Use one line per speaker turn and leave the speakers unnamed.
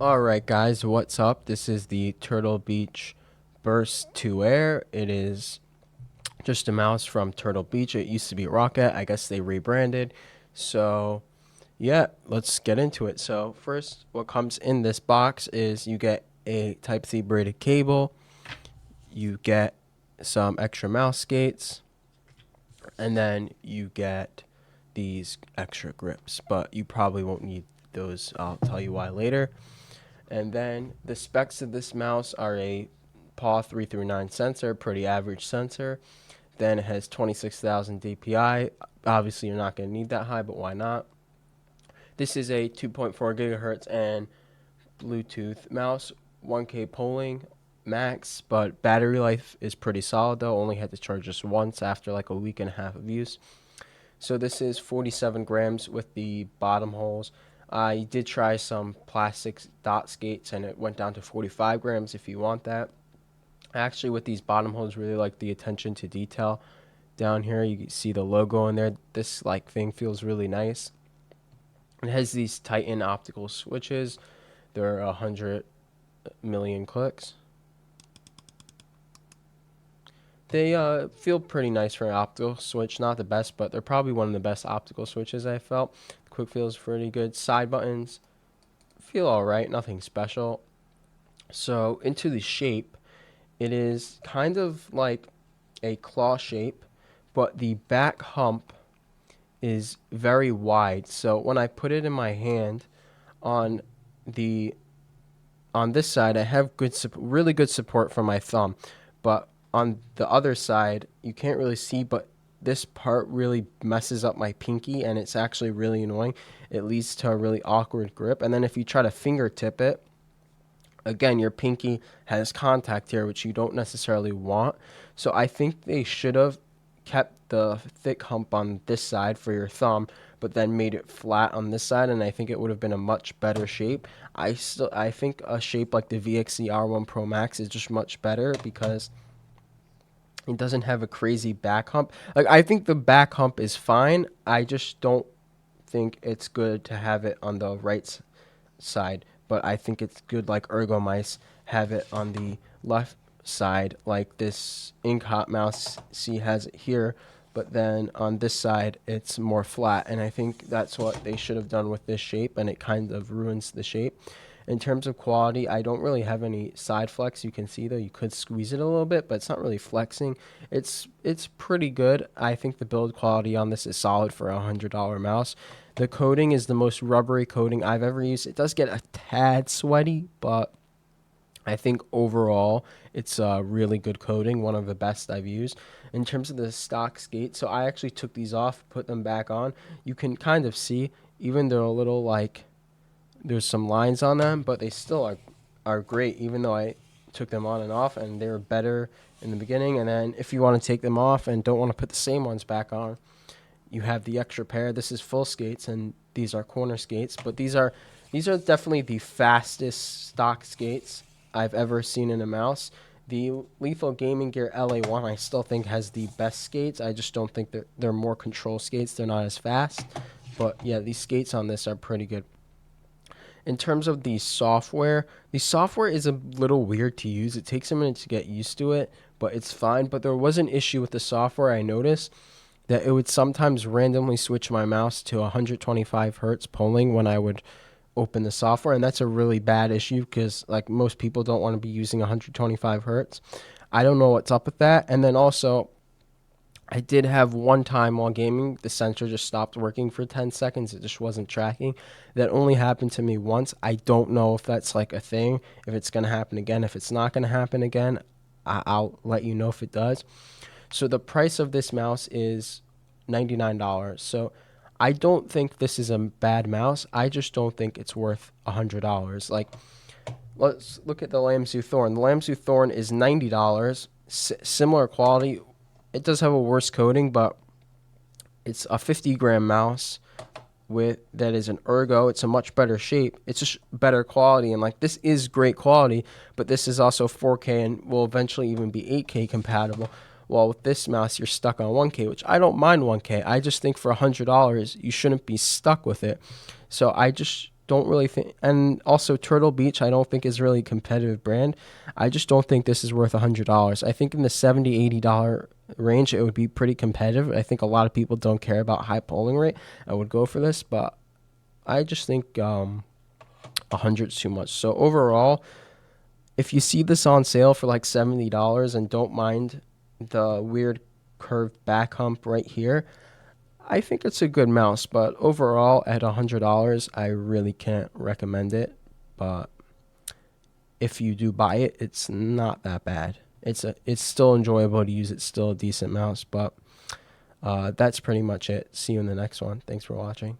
Alright guys, what's up? This is the Turtle Beach Burst 2 Air. It is just a mouse from Turtle Beach. It used to be Rocket. I guess they rebranded. So yeah, let's get into it. So first, what comes in this box is you get a Type-C braided cable. You get some extra mouse skates. And then you get these extra grips. But you probably won't need those. I'll tell you why later. And then the specs of this mouse are a PAW 339 sensor, pretty average sensor. Then it has 26,000 DPI. Obviously, you're not going to need that high, but why not? This is a 2.4 gigahertz and Bluetooth mouse, 1K polling max, but battery life is pretty solid though. Only had to charge this once after like a week and a half of use. So this is 47 grams with the bottom holes. I did try some plastic dot skates and it went down to 45 grams if you want that. Actually, with these bottom holes, really like the attention to detail. Down here, you can see the logo in there. This like thing feels really nice. It has these Titan optical switches. They're 100 million clicks. They feel pretty nice for an optical switch. Not the best, but they're probably one of the best optical switches I felt. The quick feel is pretty good. Side buttons feel alright, nothing special. So into the shape, it is kind of like a claw shape, but the back hump is very wide. So when I put it in my hand on the on this side, I have really good support from my thumb, but on the other side, you can't really see, but this part really messes up my pinky, and it's actually really annoying. It leads to a really awkward grip, and then if you try to fingertip it, again, your pinky has contact here, which you don't necessarily want. So I think they should have kept the thick hump on this side for your thumb, but then made it flat on this side, and I think it would have been a much better shape. I think a shape like the VXE R1 Pro Max is just much better because it doesn't have a crazy back hump. Like I think the back hump is fine. I just don't think it's good to have it on the right side, but I think it's good like ergonomics have it on the left side, like this ink hot mouse C has it here, but then on this side it's more flat, and I think that's what they should have done with this shape, and it kind of ruins the shape. In terms of quality, I don't really have any side flex. You can see though, you could squeeze it a little bit, but it's not really flexing. It's pretty good. I think the build quality on this is solid for a $100 mouse. The coating is the most rubbery coating I've ever used. It does get a tad sweaty, but I think overall it's a really good coating, one of the best I've used. In terms of the stock skate, so I actually took these off, put them back on. You can kind of see, even they're a little like there's some lines on them, but they still are great, even though I took them on and off, and they were better in the beginning. And then if you want to take them off and don't want to put the same ones back on, you have the extra pair. This is full skates, and these are corner skates, but these are definitely the fastest stock skates I've ever seen in a mouse. The Lethal Gaming Gear LA1 I still think has the best skates. I just don't think they're more control skates. They're not as fast. But yeah, these skates on this are pretty good. In terms of the software is a little weird to use. It takes a minute to get used to it, but it's fine. But there was an issue with the software I noticed that it would sometimes randomly switch my mouse to 125 hertz polling when I would open the software, and that's a really bad issue because like most people don't want to be using 125 hertz. I don't know what's up with that. And then also I did have one time while gaming, the sensor just stopped working for 10 seconds. It just wasn't tracking. That only happened to me once. I don't know if that's like a thing, if it's going to happen again. If it's not going to happen again, I'll let you know if it does. So the price of this mouse is $99. So I don't think this is a bad mouse. I just don't think it's worth $100. Like, let's look at the Lamsu Thorn. The Lamsu Thorn is $90. Similar quality. It does have a worse coating, but it's a 50-gram mouse with that is an ergo. It's a much better shape. It's just better quality, and like this is great quality, but this is also 4K and will eventually even be 8K compatible. While with this mouse, you're stuck on 1K, which I don't mind 1K. I just think for $100, you shouldn't be stuck with it. So I just don't really think, and also Turtle Beach, I don't think is really a competitive brand. I just don't think this is worth $100. I think in the $70-$80 range, it would be pretty competitive. I think a lot of people don't care about high polling rate. I would go for this, but I just think 100 is too much. So overall, if you see this on sale for like $70 and don't mind the weird curved back hump right here, I think it's a good mouse. But overall, at $100, I really can't recommend it. But if you do buy it, it's not that bad. It's still enjoyable to use. It's still a decent mouse. But that's pretty much it. See you in the next one. Thanks for watching.